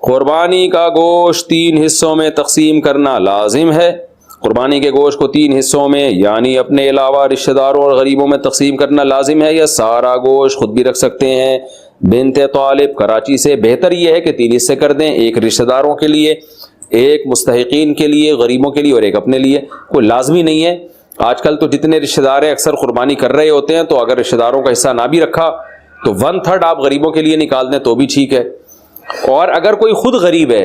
قربانی کا گوشت 3 حصوں میں تقسیم کرنا لازم ہے۔ قربانی کے گوشت کو 3 حصوں میں یعنی اپنے علاوہ رشتہ داروں اور غریبوں میں تقسیم کرنا لازم ہے، یا سارا گوشت خود بھی رکھ سکتے ہیں؟ بنت طالب کراچی سے، بہتر یہ ہے کہ 3 حصے کر دیں، ایک رشتہ داروں کے لیے، ایک مستحقین کے لیے، غریبوں کے لیے، اور ایک اپنے لیے۔ کوئی لازمی نہیں ہے۔ آج کل تو جتنے رشتہ دار ہیں اکثر قربانی کر رہے ہوتے ہیں، تو اگر رشتہ داروں کا حصہ نہ بھی رکھا تو 1/3 آپ غریبوں کے لیے نکال دیں تو بھی ٹھیک ہے۔ اور اگر کوئی خود غریب ہے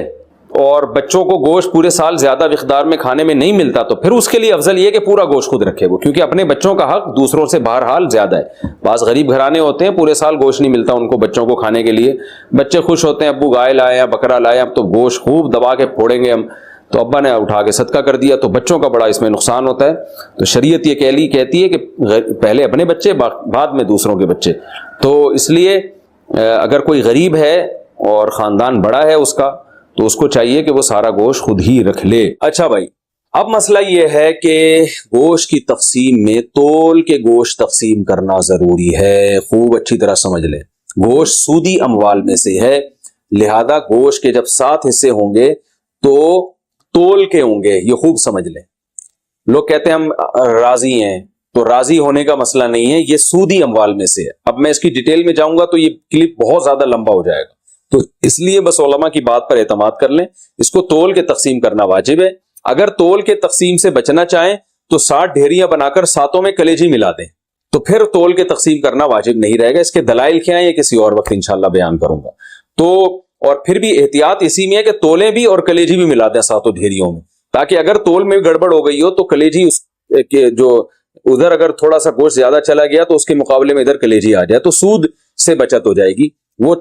اور بچوں کو گوشت پورے سال زیادہ مقدار میں کھانے میں نہیں ملتا تو پھر اس کے لیے افضل یہ کہ پورا گوشت خود رکھے وہ، کیونکہ اپنے بچوں کا حق دوسروں سے بہرحال زیادہ ہے۔ بعض غریب گھرانے ہوتے ہیں پورے سال گوشت نہیں ملتا ان کو بچوں کو کھانے کے لیے، بچے خوش ہوتے ہیں ابو گائے لائے ہیں بکرا لائے اب تو گوشت خوب دبا کے پھوڑیں گے ہم، تو ابا نے اٹھا کے صدقہ کر دیا، تو بچوں کا بڑا اس میں نقصان ہوتا ہے۔ تو شریعت یہ کہتی ہے کہ پہلے اپنے بچے بعد میں دوسروں کے بچے۔ تو اس لیے اگر کوئی غریب ہے اور خاندان بڑا ہے اس کا تو اس کو چاہیے کہ وہ سارا گوشت خود ہی رکھ لے۔ اچھا بھائی، اب مسئلہ یہ ہے کہ گوشت کی تقسیم میں تول کے گوشت تقسیم کرنا ضروری ہے۔ خوب اچھی طرح سمجھ لیں، گوشت سودی اموال میں سے ہے، لہذا گوشت کے جب 7 حصے ہوں گے تو تول کے ہوں گے، یہ خوب سمجھ لیں۔ لوگ کہتے ہیں ہم راضی ہیں، تو راضی ہونے کا مسئلہ نہیں ہے، یہ سودی اموال میں سے ہے۔ اب میں اس کی ڈیٹیل میں جاؤں گا تو یہ کلپ بہت زیادہ لمبا ہو جائے گا، تو اس لیے بس علماء کی بات پر اعتماد کر لیں۔ اس کو تول کے تقسیم کرنا واجب ہے۔ اگر تول کے تقسیم سے بچنا چاہیں تو 60 ڈھیریاں بنا کر 7 میں کلیجی ملا دیں، تو پھر تول کے تقسیم کرنا واجب نہیں رہے گا۔ اس کے دلائل کیا ہیں یہ کسی اور وقت انشاءاللہ بیان کروں گا۔ تو اور پھر بھی احتیاط اسی میں ہے کہ تولیں بھی اور کلیجی بھی ملا دیں 7 ڈھیریوں میں، تاکہ اگر تول میں گڑبڑ ہو گئی ہو تو کلیجی کے جو ادھر اگر تھوڑا سا گوشت زیادہ چلا گیا تو اس کے مقابلے میں ادھر کلیجی آ جائے تو سود سے بچت ہو جائے گی۔ وہ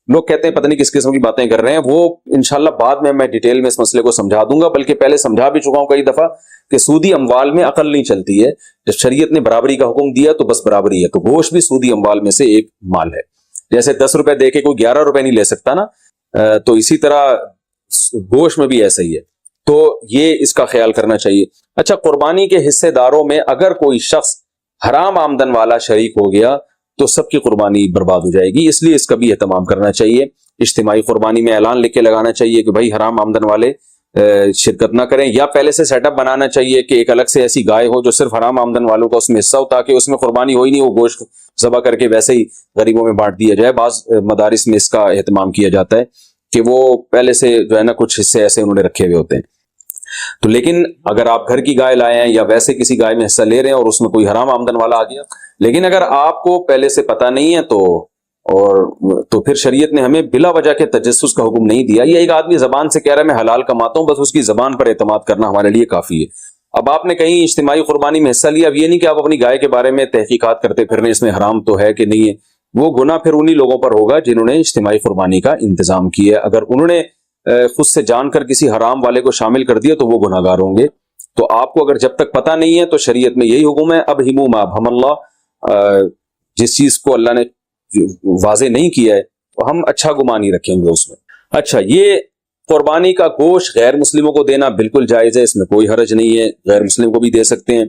لوگ کہتے ہیں پتہ نہیں کس قسم کی باتیں کر رہے ہیں، وہ انشاءاللہ بعد میں ڈیٹیل میں اس مسئلے کو سمجھا دوں گا، بلکہ پہلے سمجھا بھی چکا ہوں کئی دفعہ کہ سودی اموال میں عقل نہیں چلتی ہے۔ جب شریعت نے برابری کا حکم دیا تو بس برابری ہے، تو گوشت بھی سودی اموال میں سے ایک مال ہے۔ جیسے 10 روپے دے کے کوئی 11 روپے نہیں لے سکتا نا، تو اسی طرح گوشت میں بھی ایسا ہی ہے، تو یہ اس کا خیال کرنا چاہیے۔ اچھا، قربانی کے حصے داروں میں اگر کوئی شخص حرام آمدن والا شریک ہو گیا تو سب کی قربانی برباد ہو جائے گی، اس لیے اس کا بھی اہتمام کرنا چاہیے۔ اجتماعی قربانی میں اعلان لکھ کے لگانا چاہیے کہ بھائی حرام آمدن والے شرکت نہ کریں، یا پہلے سے سیٹ اپ بنانا چاہیے کہ ایک الگ سے ایسی گائے ہو جو صرف حرام آمدن والوں کا اس میں حصہ ہو، تاکہ اس میں قربانی ہو ہی نہیں، وہ گوشت ذبح کر کے ویسے ہی غریبوں میں بانٹ دیا جائے۔ بعض مدارس میں اس کا اہتمام کیا جاتا ہے کہ وہ پہلے سے جو ہے نا کچھ حصے ایسے انہوں نے رکھے ہوئے ہوتے ہیں۔ تو لیکن اگر آپ گھر کی گائے لائے ہیں یا ویسے کسی گائے میں حصہ لے رہے ہیں اور اس میں کوئی حرام آمدن والا آ گیا، لیکن اگر آپ کو پہلے سے پتہ نہیں ہے تو پھر شریعت نے ہمیں بلا وجہ کے تجسس کا حکم نہیں دیا۔ یہ ایک آدمی زبان سے کہہ رہا ہے میں حلال کماتا ہوں، بس اس کی زبان پر اعتماد کرنا ہمارے لیے کافی ہے۔ اب آپ نے کہیں اجتماعی قربانی میں حصہ لیا، اب یہ نہیں کہ آپ اپنی گائے کے بارے میں تحقیقات کرتے پھر اس میں حرام تو ہے کہ نہیں ہے، وہ گناہ پھر انہی لوگوں پر ہوگا جنہوں نے اجتماعی قربانی کا انتظام کیا ہے۔ اگر انہوں نے خود سے جان کر کسی حرام والے کو شامل کر دیا تو وہ گناہ گار ہوں گے۔ تو آپ کو اگر جب تک پتہ نہیں ہے تو شریعت میں یہی حکم ہے، اب ہمو ما ابہم اللہ، جس چیز کو اللہ نے واضح نہیں کیا ہے ہم اچھا گمان ہی رکھیں گے اس میں۔ اچھا، یہ قربانی کا گوشت غیر مسلموں کو دینا بالکل جائز ہے، اس میں کوئی حرج نہیں ہے، غیر مسلم کو بھی دے سکتے ہیں۔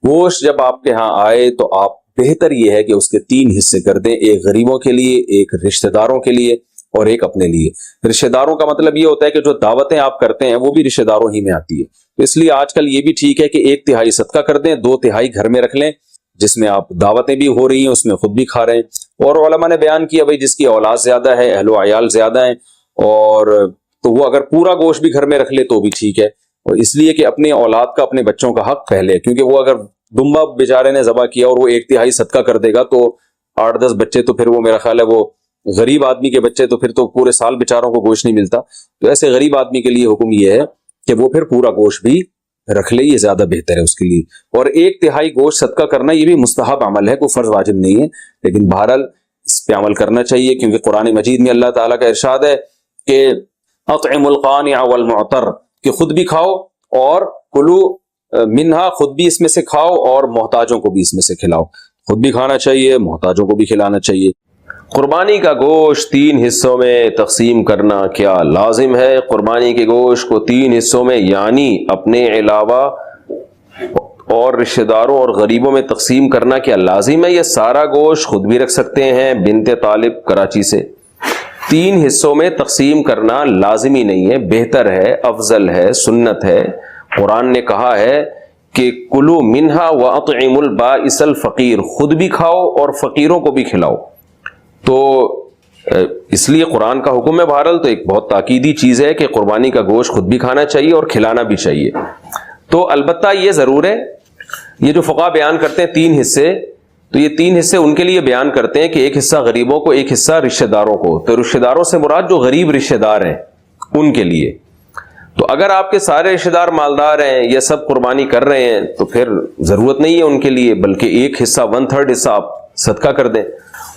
گوشت جب آپ کے ہاں آئے تو آپ بہتر یہ ہے کہ اس کے 3 حصے کر دیں، ایک غریبوں کے لیے، ایک رشتہ داروں کے لیے اور ایک اپنے لیے۔ رشتہ داروں کا مطلب یہ ہوتا ہے کہ جو دعوتیں آپ کرتے ہیں وہ بھی رشتہ داروں ہی میں آتی ہے، تو اس لیے آج کل یہ بھی ٹھیک ہے کہ 1/3 صدقہ کر دیں، 2/3 گھر میں رکھ لیں، جس میں آپ دعوتیں بھی ہو رہی ہیں اس میں خود بھی کھا رہے ہیں۔ اور علماء نے بیان کیا بھائی جس کی اولاد زیادہ ہے، اہل و عیال زیادہ ہیں، اور تو وہ اگر پورا گوشت بھی گھر میں رکھ لے تو بھی ٹھیک ہے، اور اس لیے کہ اپنے اولاد کا، اپنے بچوں کا حق پہلے، کیونکہ وہ اگر دمبا بیچارے نے ذبح کیا اور وہ 1/3 صدقہ کر دے گا تو 8-10 بچے، تو پھر وہ میرا خیال ہے وہ غریب آدمی کے بچے، تو پھر تو پورے سال بیچاروں کو گوشت نہیں ملتا۔ تو ایسے غریب آدمی کے لیے حکم یہ ہے کہ وہ پھر پورا گوشت بھی رکھ لے، یہ زیادہ بہتر ہے اس کے لیے۔ اور 1/3 گوشت صدقہ کرنا یہ بھی مستحب عمل ہے، کوئی فرض واجب نہیں ہے، لیکن بہرحال اس پہ عمل کرنا چاہیے، کیونکہ قرآن مجید میں اللہ تعالیٰ کا ارشاد ہے کہ اطعم القانع والمعتر، کہ خود بھی کھاؤ اور کلو منہا، خود بھی اس میں سے کھاؤ اور محتاجوں کو بھی اس میں سے کھلاؤ، خود بھی کھانا چاہیے، محتاجوں کو بھی کھلانا چاہیے۔ قربانی کا گوشت 3 حصوں میں تقسیم کرنا کیا لازم ہے؟ قربانی کے گوشت کو 3 حصوں میں یعنی اپنے علاوہ اور رشتہ داروں اور غریبوں میں تقسیم کرنا کیا لازم ہے، یا سارا گوشت خود بھی رکھ سکتے ہیں؟ بنت طالب کراچی سے۔ تین حصوں میں تقسیم کرنا لازمی نہیں ہے، بہتر ہے، افضل ہے، سنت ہے۔ قرآن نے کہا ہے کہ کلو منہا واطعموا البائس الفقیر، خود بھی کھاؤ اور فقیروں کو بھی کھلاؤ۔ تو اس لیے قرآن کا حکم ہے، بہرحال تو ایک بہت تاکیدی چیز ہے کہ قربانی کا گوشت خود بھی کھانا چاہیے اور کھلانا بھی چاہیے۔ تو البتہ یہ ضرور ہے، یہ جو فقہا بیان کرتے ہیں تین حصے، تو یہ تین حصے ان کے لیے بیان کرتے ہیں کہ ایک حصہ غریبوں کو، ایک حصہ رشتہ داروں کو۔ تو رشتہ داروں سے مراد جو غریب رشتہ دار ہیں ان کے لیے۔ تو اگر آپ کے سارے رشتہ دار مالدار ہیں یا سب قربانی کر رہے ہیں تو پھر ضرورت نہیں ہے ان کے لیے، بلکہ ایک حصہ 1/3 حصہ آپ صدقہ کر دیں۔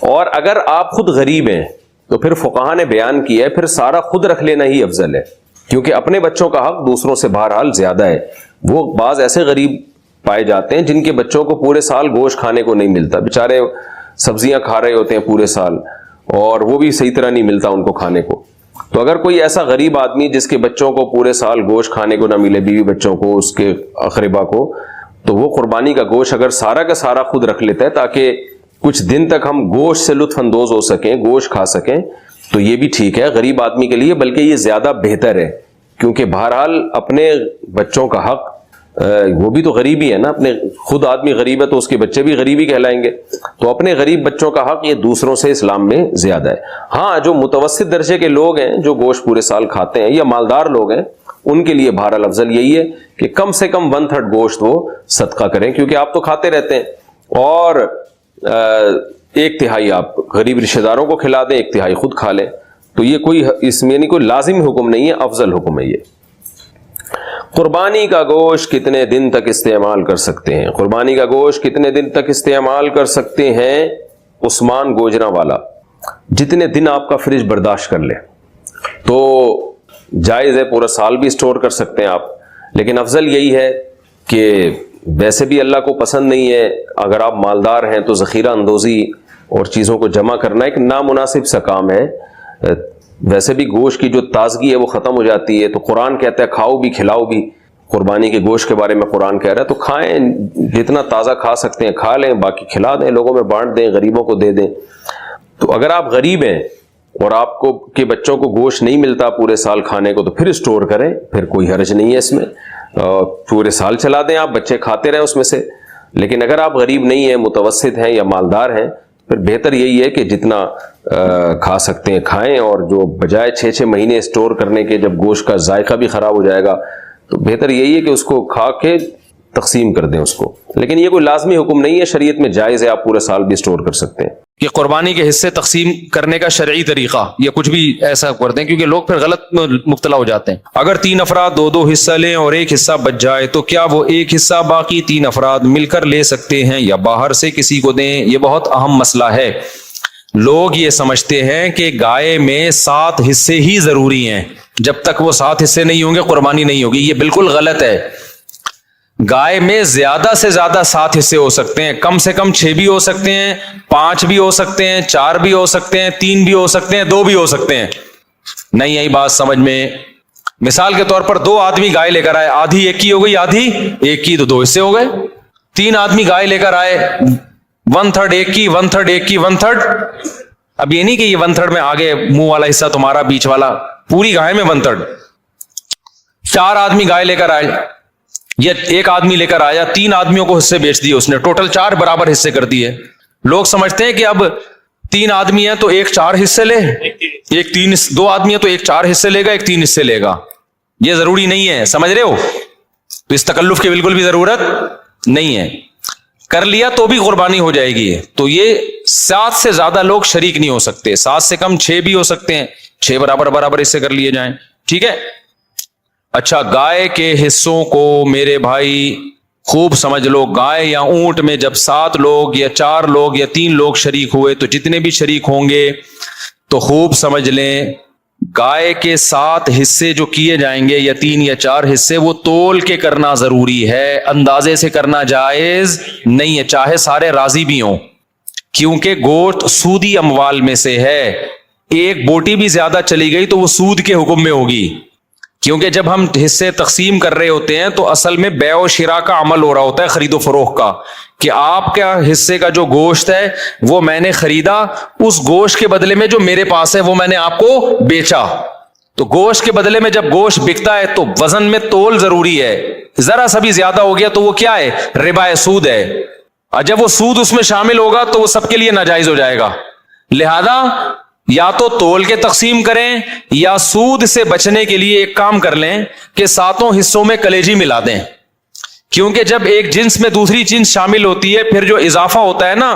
اور اگر آپ خود غریب ہیں تو پھر فقہا نے بیان کیا ہے پھر سارا خود رکھ لینا ہی افضل ہے، کیونکہ اپنے بچوں کا حق دوسروں سے بہرحال زیادہ ہے۔ وہ بعض ایسے غریب پائے جاتے ہیں جن کے بچوں کو پورے سال گوشت کھانے کو نہیں ملتا، بیچارے سبزیاں کھا رہے ہوتے ہیں پورے سال اور وہ بھی صحیح طرح نہیں ملتا ان کو کھانے کو۔ تو اگر کوئی ایسا غریب آدمی جس کے بچوں کو پورے سال گوشت کھانے کو نہ ملے، بیوی بچوں کو، اس کے اقربا کو، تو وہ قربانی کا گوشت اگر سارا کا سارا خود رکھ لیتا ہے تاکہ کچھ دن تک ہم گوشت سے لطف اندوز ہو سکیں، گوشت کھا سکیں، تو یہ بھی ٹھیک ہے غریب آدمی کے لیے، بلکہ یہ زیادہ بہتر ہے، کیونکہ بہرحال اپنے بچوں کا حق، وہ بھی تو غریب ہی ہے نا، اپنے خود آدمی غریب ہے تو اس کے بچے بھی غریبی کہلائیں گے، تو اپنے غریب بچوں کا حق یہ دوسروں سے اسلام میں زیادہ ہے۔ ہاں جو متوسط درجے کے لوگ ہیں جو گوشت پورے سال کھاتے ہیں یا مالدار لوگ ہیں ان کے لیے بہرحال افضل یہی ہے کہ کم سے کم 1/3 گوشت وہ صدقہ کریں، کیونکہ آپ تو کھاتے رہتے ہیں، اور 1/3 آپ غریب رشتہ داروں کو کھلا دیں، 1/3 خود کھا لیں۔ تو یہ کوئی اس میں نہیں، کوئی لازم حکم نہیں ہے، افضل حکم ہے یہ۔ قربانی کا گوشت کتنے دن تک استعمال کر سکتے ہیں؟ قربانی کا گوشت کتنے دن تک استعمال کر سکتے ہیں؟ عثمان گوجرا والا، جتنے دن آپ کا فریج برداشت کر لے تو جائز ہے، پورا سال بھی اسٹور کر سکتے ہیں آپ، لیکن افضل یہی ہے کہ ویسے بھی اللہ کو پسند نہیں ہے، اگر آپ مالدار ہیں تو ذخیرہ اندوزی اور چیزوں کو جمع کرنا ایک نامناسب سا کام ہے۔ ویسے بھی گوشت کی جو تازگی ہے وہ ختم ہو جاتی ہے، تو قرآن کہتا ہے کھاؤ بھی کھلاؤ بھی، قربانی کے گوشت کے بارے میں قرآن کہہ رہا ہے، تو کھائیں، جتنا تازہ کھا سکتے ہیں کھا لیں، باقی کھلا دیں، لوگوں میں بانٹ دیں، غریبوں کو دے دیں۔ تو اگر آپ غریب ہیں اور آپ کو کے بچوں کو گوشت نہیں ملتا پورے سال کھانے کو، تو پھر اسٹور کریں، پھر کوئی حرج نہیں ہے اس میں، پورے سال چلا دیں، آپ بچے کھاتے رہیں اس میں سے۔ لیکن اگر آپ غریب نہیں ہیں، متوسط ہیں یا مالدار ہیں، پھر بہتر یہی ہے کہ جتنا کھا سکتے ہیں کھائیں، اور جو بجائے 6 مہینے اسٹور کرنے کے جب گوشت کا ذائقہ بھی خراب ہو جائے گا تو بہتر یہی ہے کہ اس کو کھا کے تقسیم کر دیں اس کو۔ لیکن یہ کوئی لازمی حکم نہیں ہے، شریعت میں جائز ہے، آپ پورے سال بھی اسٹور کر سکتے ہیں۔ کہ قربانی کے حصے تقسیم کرنے کا شرعی طریقہ یا کچھ بھی ایسا کر دیں، کیونکہ لوگ پھر غلط مبتلا ہو جاتے ہیں۔ اگر 3 افراد 2 حصہ لیں اور ایک حصہ بچ جائے تو کیا وہ ایک حصہ باقی 3 افراد مل کر لے سکتے ہیں یا باہر سے کسی کو دیں؟ یہ بہت اہم مسئلہ ہے۔ لوگ یہ سمجھتے ہیں کہ گائے میں 7 حصے ہی ضروری ہیں، جب تک وہ 7 حصے نہیں ہوں گے قربانی نہیں ہوگی۔ یہ بالکل غلط ہے۔ گائے میں زیادہ سے زیادہ 7 حصے ہو سکتے ہیں، کم سے کم 6 بھی ہو سکتے ہیں، 5 بھی ہو سکتے ہیں، 4 بھی ہو سکتے ہیں، 3 بھی ہو سکتے ہیں، 2 بھی ہو سکتے ہیں۔ نہیں آئی بات سمجھ میں؟ مثال کے طور پر 2 آدمی گائے لے کر آئے، آدھی ایک کی ہو گئی، آدھی ایک کی، تو 2 حصے ہو گئے۔ 3 آدمی گائے لے کر آئے، 1/3 ایک کی، 1/3 ایک کی، 1/3۔ اب یہ نہیں کہ یہ 1/3 میں آگے منہ والا حصہ تمہارا، بیچ والا، پوری گائے میں 1/3۔ 4 آدمی گائے لے کر آئے، یہ ایک آدمی لے کر آیا، 3 آدمیوں کو حصے بیچ دیے اس نے، ٹوٹل 4 برابر حصے کر دیے۔ لوگ سمجھتے ہیں کہ اب 3 آدمی ہیں تو ایک 4 حصے لے، ایک 2 آدمی ہیں تو ایک 4 حصے لے گا، ایک 3 حصے لے گا۔ یہ ضروری نہیں ہے، سمجھ رہے ہو؟ تو اس تکلف کی بالکل بھی ضرورت نہیں ہے۔ کر لیا تو بھی قربانی ہو جائے گی۔ تو یہ 7 سے زیادہ لوگ شریک نہیں ہو سکتے، 7 سے کم 6 بھی ہو سکتے ہیں، 6 برابر حصے کر لیے جائیں، ٹھیک ہے۔ اچھا، گائے کے حصوں کو میرے بھائی خوب سمجھ لو، گائے یا اونٹ میں جب 7 لوگ یا 4 لوگ یا 3 لوگ شریک ہوئے تو جتنے بھی شریک ہوں گے تو خوب سمجھ لیں، گائے کے 7 حصے جو کیے جائیں گے یا 3 یا 4 حصے، وہ تول کے کرنا ضروری ہے، اندازے سے کرنا جائز نہیں ہے، چاہے سارے راضی بھی ہوں، کیونکہ گوشت سودی اموال میں سے ہے۔ ایک بوٹی بھی زیادہ چلی گئی تو وہ سود کے حکم میں ہوگی، کیونکہ جب ہم حصے تقسیم کر رہے ہوتے ہیں تو اصل میں بیع و شراء کا عمل ہو رہا ہوتا ہے، خرید و فروخت کا، کہ آپ کا حصے کا جو گوشت ہے وہ میں نے خریدا، اس گوشت کے بدلے میں جو میرے پاس ہے وہ میں نے آپ کو بیچا۔ تو گوشت کے بدلے میں جب گوشت بکتا ہے تو وزن میں تول ضروری ہے، ذرا سا بھی زیادہ ہو گیا تو وہ کیا ہے؟ ربا ہے، سود ہے، اور جب وہ سود اس میں شامل ہوگا تو وہ سب کے لیے ناجائز ہو جائے گا۔ لہذا یا تو تول کے تقسیم کریں یا سود سے بچنے کے لیے ایک کام کر لیں کہ ساتوں حصوں میں کلیجی ملا دیں، کیونکہ جب ایک جنس میں دوسری جنس شامل ہوتی ہے پھر جو اضافہ ہوتا ہے نا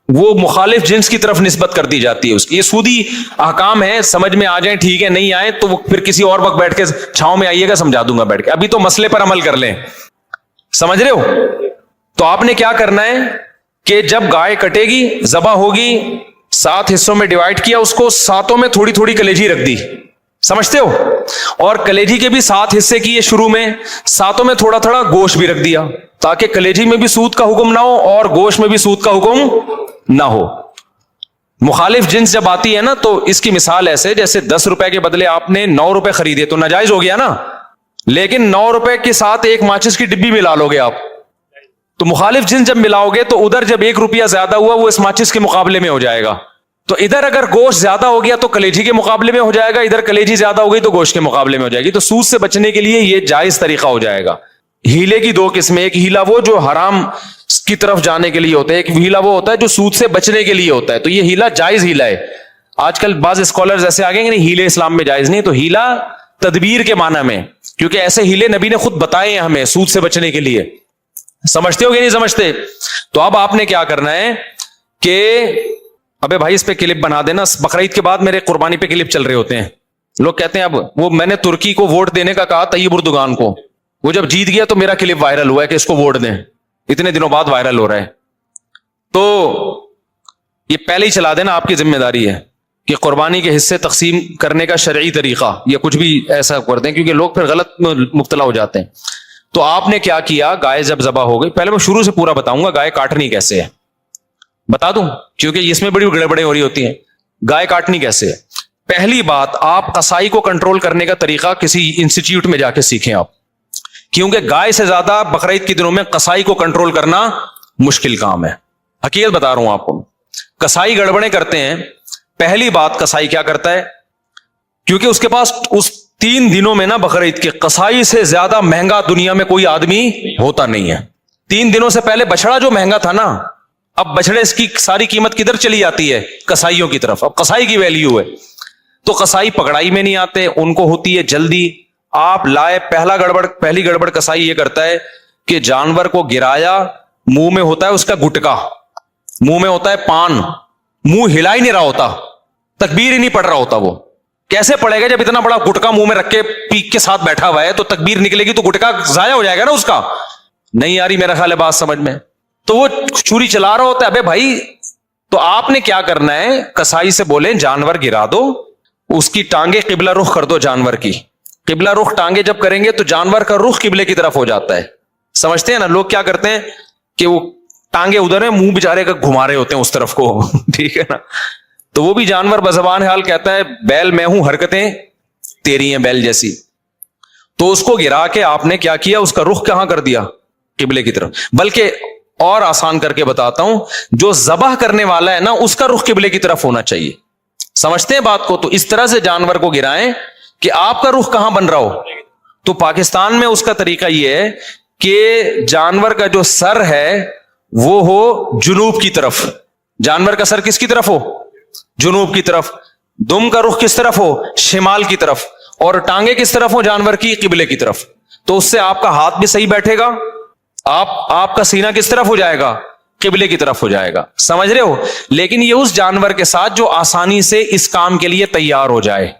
وہ مخالف جنس کی طرف نسبت کر دی جاتی ہے اس کی۔ یہ سودی احکام ہے، سمجھ میں آ جائیں ٹھیک ہے، نہیں آئے تو وہ پھر کسی اور وقت بیٹھ کے چھاؤں میں آئیے گا، سمجھا دوں گا بیٹھ کے، ابھی تو مسئلے پر عمل کر لیں۔ سمجھ رہے ہو؟ تو آپ نے کیا کرنا ہے کہ جب گائے کٹے گی، ذبح ہوگی، 7 حصوں میں ڈیوائڈ کیا اس کو، ساتوں میں تھوڑی تھوڑی کلیجی رکھ دی، سمجھتے ہو؟ اور کلیجی کے بھی 7 حصے کیے شروع میں، ساتوں میں تھوڑا تھوڑا گوشت بھی رکھ دیا تاکہ کلیجی میں بھی سود کا حکم نہ ہو اور گوشت میں بھی سود کا حکم نہ ہو۔ مخالف جنس جب آتی ہے نا تو اس کی مثال ایسے، جیسے 10 روپے کے بدلے آپ نے 9 روپے خریدے تو ناجائز ہو گیا نا، لیکن 9 روپے کے ساتھ ایک ماچس کی ڈبی ملا لو گے آپ، تو مخالف جنس جب ملاؤ گے تو ادھر جب 1 روپیہ زیادہ ہوا وہ اس ماچس کے مقابلے میں ہو جائے گا۔ تو ادھر اگر گوشت زیادہ ہو گیا تو کلیجی کے مقابلے میں ہو جائے گا، ادھر کلیجی زیادہ ہو گئی تو گوشت کے مقابلے میں ہو جائے گی۔ تو سود سے بچنے کے لیے یہ جائز طریقہ ہو جائے گا۔ ہیلے کی 2 قسمیں، ایک ہیلا وہ جو حرام کی طرف جانے کے لیے ہوتا ہے، ایک ہیلا وہ ہوتا ہے جو سود سے بچنے کے لیے ہوتا ہے۔ تو یہ ہیلا جائز ہیلا ہے۔ آج کل بعض اسکالرز ایسے آگے کہ نہیں ہیلے اسلام میں جائز نہیں، تو ہیلا تدبیر کے معنی میں، کیونکہ ایسے ہیلے نبی نے خود بتائے ہیں ہمیں سود سے بچنے کے لیے۔ سمجھتے ہو کہ نہیں سمجھتے؟ تو اب آپ نے کیا کرنا ہے کہ ابے بھائی اس پہ کلپ بنا دینا، بقرعید کے بعد میرے قربانی پہ کلپ چل رہے ہوتے ہیں، لوگ کہتے ہیں اب وہ میں نے ترکی کو ووٹ دینے کا کہا، طیب اردوغان کو، وہ جب جیت گیا تو میرا کلپ وائرل ہوا ہے کہ اس کو ووٹ دیں، اتنے دنوں بعد وائرل ہو رہا ہے۔ تو یہ پہلے ہی چلا دینا، آپ کی ذمہ داری ہے کہ قربانی کے حصے تقسیم کرنے کا شرعی طریقہ یا کچھ بھی ایسا کر دیں، کیونکہ لوگ پھر غلط مبتلا ہو جاتے ہیں۔ تو آپ نے کیا کیا، گائے جب ذبح ہو گئی، پہلے میں شروع سے پورا بتاؤں گا گائے کاٹنی کیسے ہے، بتا دوں کیونکہ اس میں بڑی گڑبڑیں ہو رہی ہوتی ہیں۔ گائے کاٹنی کیسے ہے؟ پہلی بات، آپ قصائی کو کنٹرول کرنے کا طریقہ کسی انسٹیٹیوٹ میں جا کے سیکھیں آپ، کیونکہ گائے سے زیادہ بقرعید کے دنوں میں قصائی کو کنٹرول کرنا مشکل کام ہے۔ حقیقت بتا رہا ہوں آپ کو، قصائی گڑبڑیں کرتے ہیں۔ پہلی بات، قصائی کیا کرتا ہے، کیونکہ اس کے پاس اس 3 دنوں میں نا بقرعید کے قصائی سے زیادہ مہنگا دنیا میں کوئی آدمی ہوتا نہیں ہے۔ 3 دنوں سے پہلے بچڑا جو مہنگا تھا نا، اب بچڑے اس کی ساری قیمت کدھر چلی جاتی ہے؟ قصائیوں کی طرف۔ اب قصائی کی ویلیو ہے، تو قصائی پکڑائی میں نہیں آتے، ان کو ہوتی ہے جلدی۔ آپ لائے، پہلی گڑبڑ قصائی یہ کرتا ہے کہ جانور کو گرایا، منہ میں ہوتا ہے اس کا گٹکا، منہ میں ہوتا ہے پان، منہ ہلا ہی نہیں رہا ہوتا، تکبیر ہی نہیں پڑھ رہا ہوتا۔ وہ کیسے پڑے گا جب اتنا بڑا گٹکا منہ میں رکھ کے پیک کے ساتھ بیٹھا ہوا ہے؟ تو تکبیر نکلے گی تو گٹکا ضائع ہو جائے گا نا اس کا۔ نہیں آ رہی میرا خیال ہے بات سمجھ میں؟ تو وہ چھری چلا رہا ہوتا ہے۔ ابے بھائی، تو آپ نے کیا کرنا ہے، قصائی سے بولیں جانور گرا دو، اس کی ٹانگیں قبلہ رخ کر دو، جانور کی قبلہ رخ ٹانگیں جب کریں گے تو جانور کا رخ قبلے کی طرف ہو جاتا ہے۔ سمجھتے ہیں نا؟ لوگ کیا کرتے ہیں کہ وہ ٹانگیں ادھر ہیں، منہ بیچارے کا گھما رہے ہوتے ہیں اس طرف کو ٹھیک ہے نا؟ تو وہ بھی جانور بزبان حال کہتا ہے بیل میں ہوں، حرکتیں تیری ہیں بیل جیسی۔ تو اس کو گرا کے آپ نے کیا کیا، اس کا رخ کہاں کر دیا؟ قبلے کی طرف۔ بلکہ اور آسان کر کے بتاتا ہوں، جو ذبح کرنے والا ہے نا اس کا رخ قبلے کی طرف ہونا چاہیے۔ سمجھتے ہیں بات کو؟ تو اس طرح سے جانور کو گرائیں کہ آپ کا رخ کہاں بن رہا ہو۔ تو پاکستان میں اس کا طریقہ یہ ہے کہ جانور کا جو سر ہے وہ ہو جنوب کی طرف، جانور کا سر کس کی طرف ہو؟ جنوب کی طرف۔ دم کا رخ کس طرف ہو؟ شمال کی طرف۔ اور ٹانگیں کس طرف ہو جانور کی؟ قبلے کی طرف۔ تو اس سے آپ کا ہاتھ بھی صحیح بیٹھے گا، آپ کا سینہ کس طرف ہو جائے گا؟ قبلے کی طرف ہو جائے گا۔ سمجھ رہے ہو؟ لیکن یہ اس جانور کے ساتھ جو آسانی سے اس کام کے لیے تیار ہو جائے۔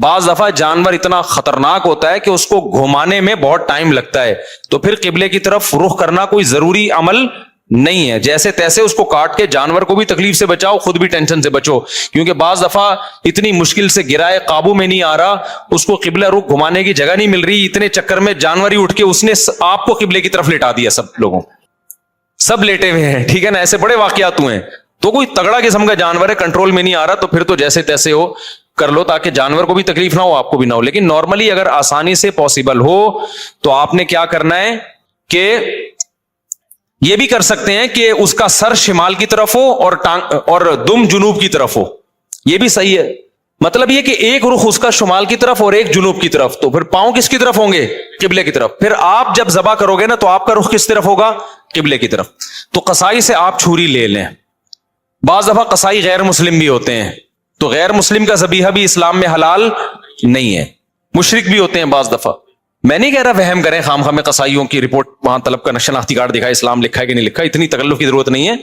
بعض دفعہ جانور اتنا خطرناک ہوتا ہے کہ اس کو گھمانے میں بہت ٹائم لگتا ہے، تو پھر قبلے کی طرف رخ کرنا کوئی ضروری عمل نہیں ہے۔ جیسے تیسے اس کو کاٹ کے جانور کو بھی تکلیف سے بچاؤ، خود بھی ٹینشن سے بچو، کیونکہ بعض دفعہ اتنی مشکل سے گرائے، قابو میں نہیں آ رہا، اس کو قبلہ رخ گھمانے کی جگہ نہیں مل رہی، اتنے چکر میں جانور ہی اٹھ کے اس نے آپ کو قبلے کی طرف لٹا دیا۔ سب لوگوں سب لیٹے ہوئے ہیں، ٹھیک ہے نا؟ ایسے بڑے واقعات ہوئے ہیں۔ تو کوئی تگڑا قسم کا جانور ہے، کنٹرول میں نہیں آ رہا، تو پھر تو جیسے تیسے ہو کر لو تاکہ جانور کو بھی تکلیف نہ ہو, آپ کو بھی نہ ہو. لیکن نارملی اگر آسانی سے پاسبل ہو تو آپ نے کیا کرنا ہے کہ یہ بھی کر سکتے ہیں کہ اس کا سر شمال کی طرف ہو اور دم جنوب کی طرف ہو, یہ بھی صحیح ہے. مطلب یہ کہ ایک رخ اس کا شمال کی طرف اور ایک جنوب کی طرف, تو پھر پاؤں کس کی طرف ہوں گے؟ قبلے کی طرف. پھر آپ جب ذبح کرو گے نا تو آپ کا رخ کس طرف ہوگا؟ قبلے کی طرف. تو قصائی سے آپ چھری لے لیں. بعض دفعہ قصائی غیر مسلم بھی ہوتے ہیں, تو غیر مسلم کا ذبیحہ بھی اسلام میں حلال نہیں ہے, مشرک بھی ہوتے ہیں بعض دفعہ. میں نہیں کہہ رہا وہم کریں خام خواہ میں قصائیوں کی رپورٹ وہاں طلب کا شناختی کارڈ دکھائے, اسلام لکھا ہے کہ نہیں لکھا, اتنی تکلف کی ضرورت نہیں ہے.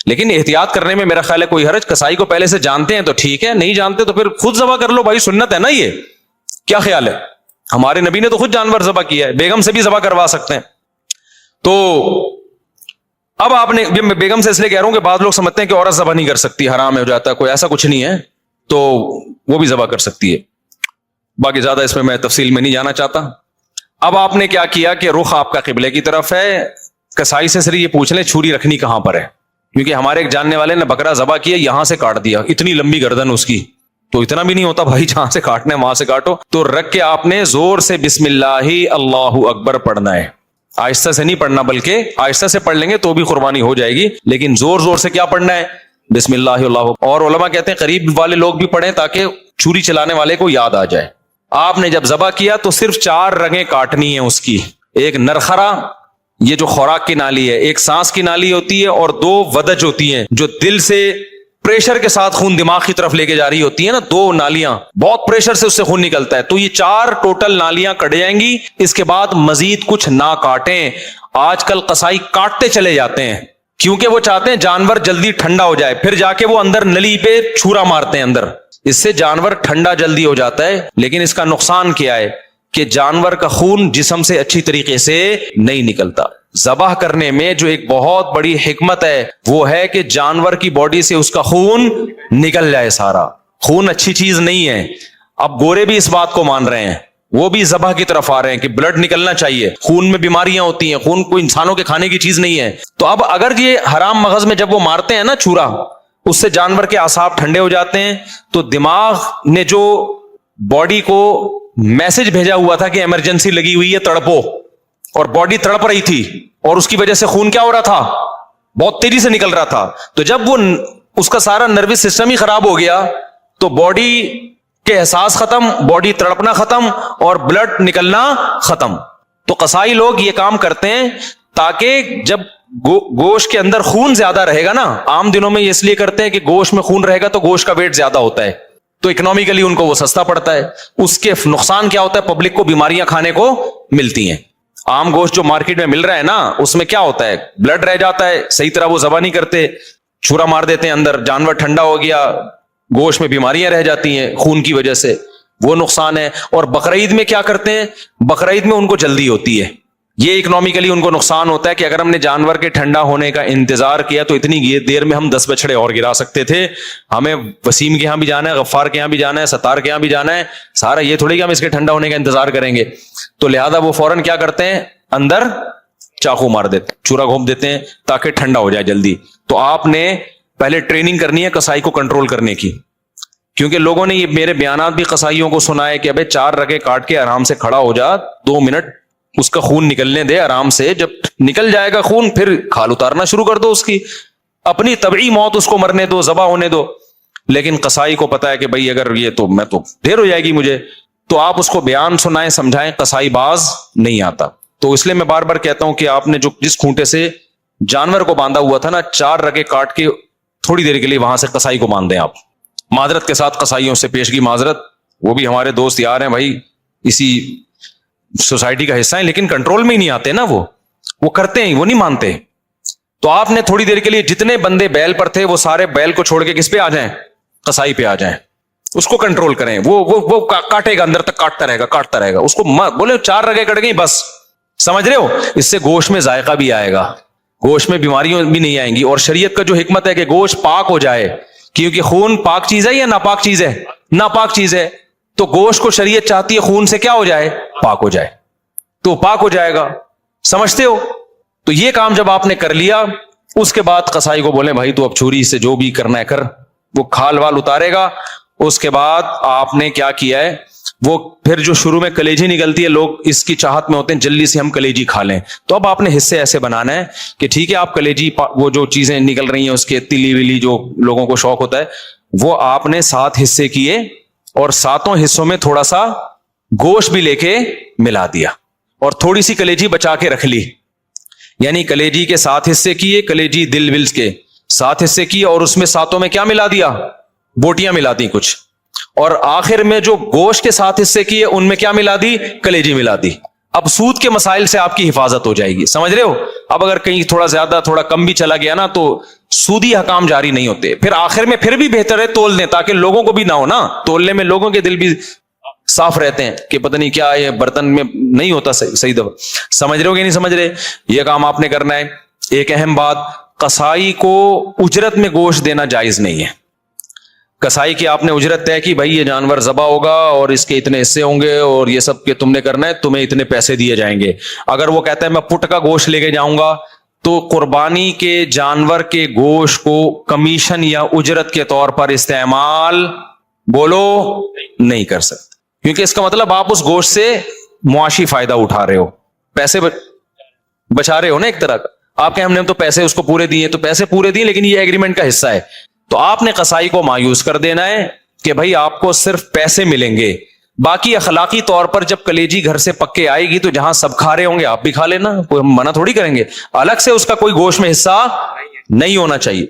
لیکن احتیاط کرنے میں میرا خیال ہے کوئی حرج. قصائی کو پہلے سے جانتے ہیں تو ٹھیک ہے, نہیں جانتے تو پھر خود ذبح کر لو بھائی, سنت ہے نا یہ. کیا خیال ہے؟ ہمارے نبی نے تو خود جانور ذبح کیا ہے, بیگم سے بھی ذبح کروا سکتے ہیں. تو اب آپ نے, میں بیگم سے اس لیے کہہ رہا ہوں کہ بعض لوگ سمجھتے ہیں کہ عورت ذبح نہیں کر سکتی, حرام ہو جاتا ہے, کوئی ایسا کچھ نہیں ہے, تو وہ بھی ذبح کر سکتی ہے. باقی زیادہ اس میں تفصیل میں نہیں جانا چاہتا. اب آپ نے کیا کیا کہ رخ آپ کا قبلے کی طرف ہے. کسائی سے صرف یہ پوچھ لیں چھری رکھنی کہاں پر ہے, کیونکہ ہمارے ایک جاننے والے نے بکرا ذبح کیا, یہاں سے کاٹ دیا, اتنی لمبی گردن اس کی, تو اتنا بھی نہیں ہوتا بھائی, جہاں سے کاٹنا ہے وہاں سے کاٹو. تو رکھ کے آپ نے زور سے بسم اللہ اللہ اکبر پڑھنا ہے. آہستہ سے نہیں پڑھنا, بلکہ آہستہ سے پڑھ لیں گے تو بھی قربانی ہو جائے گی, لیکن زور زور سے کیا پڑھنا ہے؟ بسم اللہ اللہ. اور علماء کہتے ہیں قریب والے لوگ بھی پڑھیں تاکہ چھری چلانے والے کو یاد آ جائے. آپ نے جب ذبح کیا تو صرف 4 رگیں کاٹنی ہیں اس کی. ایک نرخرا, یہ جو خوراک کی نالی ہے, ایک سانس کی نالی ہوتی ہے, اور 2 ودج ہوتی ہیں جو دل سے پریشر کے ساتھ خون دماغ کی طرف لے کے جا رہی ہوتی ہے نا, 2 نالیاں, بہت پریشر سے اس سے خون نکلتا ہے. تو یہ 4 ٹوٹل نالیاں کٹ جائیں گی. اس کے بعد مزید کچھ نہ کاٹیں. آج کل قصائی کاٹتے چلے جاتے ہیں کیونکہ وہ چاہتے ہیں جانور جلدی ٹھنڈا ہو جائے, پھر جا کے وہ اندر نلی پہ چھرا مارتے ہیں اندر. اس سے جانور ٹھنڈا جلدی ہو جاتا ہے, لیکن اس کا نقصان کیا ہے کہ جانور کا خون جسم سے اچھی طریقے سے نہیں نکلتا. ذبح کرنے میں جو ایک بہت بڑی حکمت ہے وہ ہے کہ جانور کی باڈی سے اس کا خون نکل جائے سارا. خون اچھی چیز نہیں ہے. اب گورے بھی اس بات کو مان رہے ہیں, وہ بھی ذبح کی طرف آ رہے ہیں کہ بلڈ نکلنا چاہیے, خون میں بیماریاں ہوتی ہیں, خون کوئی انسانوں کے کھانے کی چیز نہیں ہے. تو اب اگر یہ حرام مغز میں جب وہ مارتے ہیں نا چھرا, اس سے جانور کے اعصاب ٹھنڈے ہو جاتے ہیں, تو دماغ نے جو باڈی کو میسج بھیجا ہوا تھا کہ ایمرجنسی لگی ہوئی ہے, تڑپو, اور باڈی تڑپ رہی تھی, اور اس کی وجہ سے خون کیا ہو رہا تھا؟ بہت تیزی سے نکل رہا تھا. تو جب وہ اس کا سارا نروس سسٹم ہی خراب ہو گیا تو باڈی کے احساس ختم, باڈی تڑپنا ختم, اور بلڈ نکلنا ختم. تو قصائی لوگ یہ کام کرتے ہیں تاکہ جب گوشت کے اندر خون زیادہ رہے گا نا, عام دنوں میں یہ اس لیے کرتے ہیں کہ گوشت میں خون رہے گا تو گوشت کا ویٹ زیادہ ہوتا ہے, تو اکنامیکلی ان کو وہ سستا پڑتا ہے. اس کے نقصان کیا ہوتا ہے؟ پبلک کو بیماریاں کھانے کو ملتی ہیں. عام گوشت جو مارکیٹ میں مل رہا ہے نا, اس میں کیا ہوتا ہے؟ بلڈ رہ جاتا ہے, صحیح طرح وہ ذبح نہیں کرتے, چھرا مار دیتے ہیں اندر, جانور ٹھنڈا ہو گیا, گوشت میں بیماریاں رہ جاتی ہیں خون کی وجہ سے, وہ نقصان ہے. اور بقرعید میں کیا کرتے ہیں؟ بقرعید میں ان کو جلدی ہوتی ہے. یہ اکنامیکلی ان کو نقصان ہوتا ہے کہ اگر ہم نے جانور کے ٹھنڈا ہونے کا انتظار کیا تو اتنی دیر میں ہم 10 بچڑے اور گرا سکتے تھے. ہمیں وسیم کے یہاں بھی جانا ہے, غفار کے یہاں بھی جانا ہے, ستار کے یہاں بھی جانا ہے, سارا یہ تھوڑی کہ ہم اس کے ٹھنڈا ہونے کا انتظار کریں گے. تو لہذا وہ فوراً کیا کرتے ہیں؟ اندر چاقو مار دیتے, چورا گھونپ دیتے ہیں تاکہ ٹھنڈا ہو جائے جلدی. تو آپ نے پہلے ٹریننگ کرنی ہے قصائی کو کنٹرول کرنے کی, کیونکہ لوگوں نے یہ میرے بیانات بھی قصائیوں کو سنا ہے کہ ابے 4 رگیں کاٹ کے آرام سے کھڑا ہو جا, 2 منٹ اس کا خون نکلنے دے آرام سے, جب نکل جائے گا خون پھر کھال اتارنا شروع کر دو اس کی, اپنی طبعی موت اس کو مرنے دو, ذبح ہونے دو. لیکن قصائی کو پتا ہے کہ بھائی اگر یہ تو میں تو دیر ہو جائے گی مجھے, تو آپ اس کو بیان سنائیں, سمجھائیں, قصائی باز نہیں آتا. تو اس لیے میں بار بار کہتا ہوں کہ آپ نے جو جس کھونٹے سے جانور کو باندھا ہوا تھا نا, 4 رگیں کاٹ کے تھوڑی دیر کے لیے وہاں سے قصائی کو باندھ دیں آپ. معذرت کے ساتھ قصائیوں سے پیشگی معذرت, وہ بھی ہمارے دوست یار ہیں بھائی, اسی سوسائٹی کا حصہ ہیں, لیکن کنٹرول میں ہی نہیں آتے نا, وہ کرتے ہیں, وہ نہیں مانتے. تو آپ نے تھوڑی دیر کے لیے جتنے بندے بیل پر تھے وہ سارے بیل کو چھوڑ کے کس پہ آ جائیں؟ قصائی پہ آ جائیں, اس کو کنٹرول کریں. وہ کاٹے گا, اندر تک کاٹتا رہے گا, اس کو بولے 4 رگیں کٹ گئی بس, سمجھ رہے ہو؟ اس سے گوشت میں ذائقہ بھی آئے گا, گوشت میں بیماریاں بھی نہیں آئیں گی. اور شریعت کا جو حکمت ہے کہ گوشت پاک ہو جائے, کیونکہ خون پاک چیز ہے یا ناپاک چیز ہے؟ ناپاک چیز ہے. تو گوشت کو شریعت چاہتی ہے خون سے کیا ہو جائے؟ پاک ہو جائے, تو پاک ہو جائے گا. سمجھتے ہو؟ تو یہ کام جب آپ نے کر لیا, اس کے بعد قصائی کو بولیں بھائی تو اب چھری سے جو بھی کرنا ہے کر, وہ کھال وال اتارے گا, اس کے بعد آپ نے کیا کیا ہے, وہ پھر جو شروع میں کلیجی نکلتی ہے, لوگ اس کی چاہت میں ہوتے ہیں جلدی سے ہم کلیجی کھا لیں, تو اب آپ نے حصے ایسے بنانا ہے کہ ٹھیک ہے آپ کلیجی وہ جو چیزیں نکل رہی ہیں اس کے تلی ولی جو لوگوں کو شوق ہوتا ہے, وہ آپ نے 7 حصے کیے اور 7 حصوں میں تھوڑا سا گوشت بھی لے کے ملا دیا اور تھوڑی سی کلیجی بچا کے رکھ لی. یعنی کلیجی کے 7 حصے کیے, کلیجی دل ولز کے 7 حصے کیے اور اس میں 7 میں کیا ملا دیا, بوٹیاں ملا دی کچھ, اور آخر میں جو گوشت کے 7 حصے کیے ان میں کیا ملا دی, کلیجی ملا دی. اب سود کے مسائل سے آپ کی حفاظت ہو جائے گی, سمجھ رہے ہو. اب اگر کہیں تھوڑا زیادہ تھوڑا کم بھی چلا گیا نا تو سودی حکام جاری نہیں ہوتے. پھر آخر میں پھر بھی بہتر ہے تول دیں تاکہ لوگوں کو بھی نہ ہو نا, تولنے میں لوگوں کے دل بھی صاف رہتے ہیں کہ پتہ نہیں کیا یہ برتن میں نہیں ہوتا صحیح دفعہ. سمجھ رہے ہو کہ نہیں سمجھ رہے, یہ کام آپ نے کرنا ہے. ایک اہم بات, قصائی کو اجرت میں گوشت دینا جائز نہیں ہے. کسائی کی آپ نے اجرت طے کی, بھائی یہ جانور ذبح ہوگا اور اس کے اتنے حصے ہوں گے اور یہ سب کے تم نے کرنا ہے, تمہیں اتنے پیسے دیے جائیں گے. اگر وہ کہتا ہے میں پٹ کا گوشت لے کے جاؤں گا تو قربانی کے جانور کے گوشت کو کمیشن یا اجرت کے طور پر استعمال بولو نہیں کر سکتے, کیونکہ اس کا مطلب آپ اس گوشت سے معاشی فائدہ اٹھا رہے ہو, پیسے بچا رہے ہو نا ایک طرح کا. آپ کہ ہم نے تو پیسے اس کو پورے دیے, تو پیسے پورے دیے لیکن یہ ایگریمنٹ کا حصہ ہے. تو آپ نے قصائی کو مایوس کر دینا ہے کہ بھائی آپ کو صرف پیسے ملیں گے, باقی اخلاقی طور پر جب کلیجی گھر سے پکے آئے گی تو جہاں سب کھا رہے ہوں گے آپ بھی کھا لینا, کوئی ہم منع تھوڑی کریں گے. الگ سے اس کا کوئی گوشت میں حصہ نہیں ہونا چاہیے,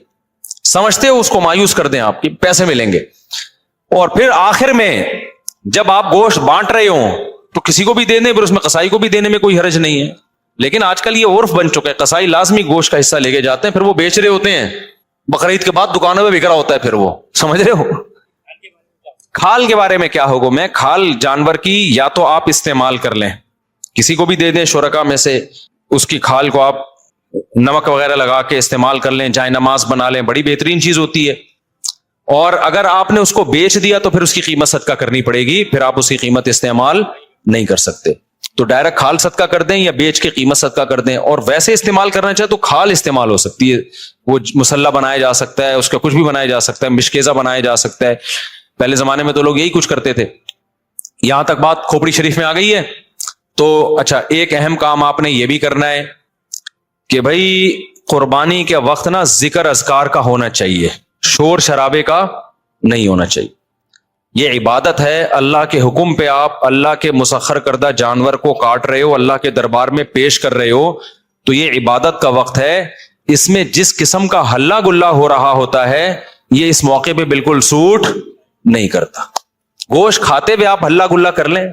سمجھتے ہو, اس کو مایوس کر دیں آپ کی, پیسے ملیں گے. اور پھر آخر میں جب آپ گوشت بانٹ رہے ہوں تو کسی کو بھی دے دیں, پھر اس میں قصائی کو بھی دینے میں کوئی حرج نہیں ہے. لیکن آج کل یہ عرف بن چکا ہے, قصائی لازمی گوشت کا حصہ لے کے جاتے ہیں, پھر وہ بیچ رہے ہوتے ہیں, بقرعید کے بعد دکانوں میں بک رہا ہوتا ہے پھر وہ, سمجھ رہے ہو. کھال کے بارے میں کیا حکم ہے, کھال جانور کی یا تو آپ استعمال کر لیں, کسی کو بھی دے دیں شرکا میں سے, اس کی کھال کو آپ نمک وغیرہ لگا کے استعمال کر لیں, جائے نماز بنا لیں, بڑی بہترین چیز ہوتی ہے. اور اگر آپ نے اس کو بیچ دیا تو پھر اس کی قیمت صدقہ کرنی پڑے گی, پھر آپ اس کی قیمت استعمال نہیں کر سکتے. تو ڈائریکٹ کھال صدقہ کر دیں یا بیچ کے قیمت صدقہ کر دیں. اور ویسے استعمال کرنا چاہے تو کھال استعمال ہو سکتی ہے, وہ مسلح بنایا جا سکتا ہے, اس کا کچھ بھی بنایا جا سکتا ہے, مشکیزہ بنایا جا سکتا ہے. پہلے زمانے میں تو لوگ یہی کچھ کرتے تھے. یہاں تک بات کھوپڑی شریف میں آ گئی ہے. تو اچھا, ایک اہم کام آپ نے یہ بھی کرنا ہے کہ بھائی قربانی کے وقت نا ذکر اذکار کا ہونا چاہیے, شور شرابے کا نہیں ہونا چاہیے. یہ عبادت ہے, اللہ کے حکم پہ آپ اللہ کے مسخر کردہ جانور کو کاٹ رہے ہو, اللہ کے دربار میں پیش کر رہے ہو, تو یہ عبادت کا وقت ہے. اس میں جس قسم کا ہلہ گلہ ہو رہا ہوتا ہے یہ اس موقع پہ بالکل سوٹ نہیں کرتا. گوشت کھاتے ہوئے آپ ہلہ گلہ کر لیں,